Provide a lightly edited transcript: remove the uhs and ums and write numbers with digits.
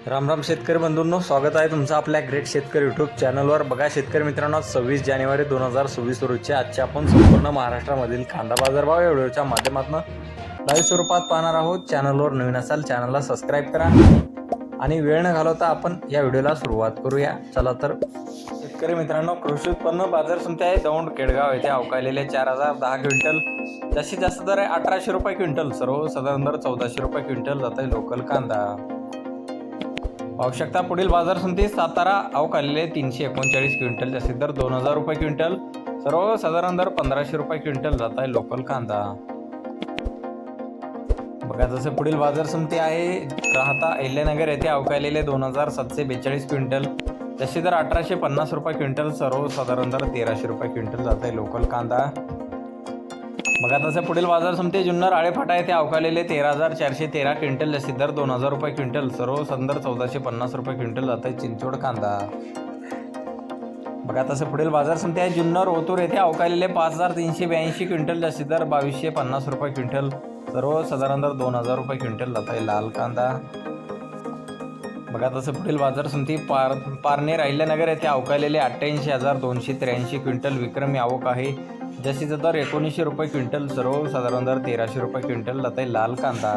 राम राम शेतकरी बंधूंनो, स्वागत आहे तुमचं आपल्या ग्रेट शेतकरी यूट्यूब चॅनलवर। बघा शेतकरी मित्रांनो, 26 जानेवारी 2026 रोजचे आजचे आपण संपूर्ण महाराष्ट्रामधील कांदा बाजारभाव या व्हिडिओच्या माध्यमातून लाईव्ह स्वरूपात पाहणार आहोत। चॅनलवर नवीन असाल चॅनलला सबस्क्राईब करा आणि वेळ न घालवता आपण या व्हिडिओला सुरुवात करूया। चला तर शेतकरी मित्रांनो, कृषी उत्पन्न बाजार समिती आहे दौंड केडगाव येथे अवकाळलेले 4010 क्विंटल, जास्तीत जास्त दर आहे 1800 रुपये क्विंटल, सर्वसाधारण दर 1400 रुपये क्विंटल जात आहे लोकल कांदा। आवश्यकता पुढील बाजार समिती सातारा अवकाळलेले 339 क्विंटल, जास्तीत दर 2000 रुपये क्विंटल, सर्वसाधारण दर 1500 रुपये क्विंटल जात आहे लोकल कांदा। बघा जसे पुढील बाजार समिती आहे राहता अहिल्यानगर येथे अवकाळलेले 2742 क्विंटल, जास्तीत दर 1850 रुपये क्विंटल, सर्वसाधारण दर 1300 रुपये क्विंटल जात आहे लोकल कांदा। बघा तसे पुढील बाजार समिती जुन्नर आळेफाटा येथे अवकाळलेले 13413 क्विंटल, जास्तीत दर 2000 रुपये क्विंटल, सर्वसाधारण दर 1450 रुपये क्विंटल जात आहे चिंचोड कांदा। बघा तसे पुढील बाजार समिती आहे जुन्नर ओतूर येथे अवकाळलेले 5382 क्विंटल, जास्तीत दर 2250 रुपये क्विंटल, सर्वसाधारण दर 2000 रुपये क्विंटल जात आहे लाल कांदा। बघा तसे पुढील बाजार समिती पारनेर अहिल्यानगर येथे अवकाळलेले 88283 क्विंटल, विक्रमी आवक आहे, जास्तीचा दर 1900 रुपये क्विंटल, सर्वसाधारण दर 1300 रुपये क्विंटल जात आहे लाल कांदा।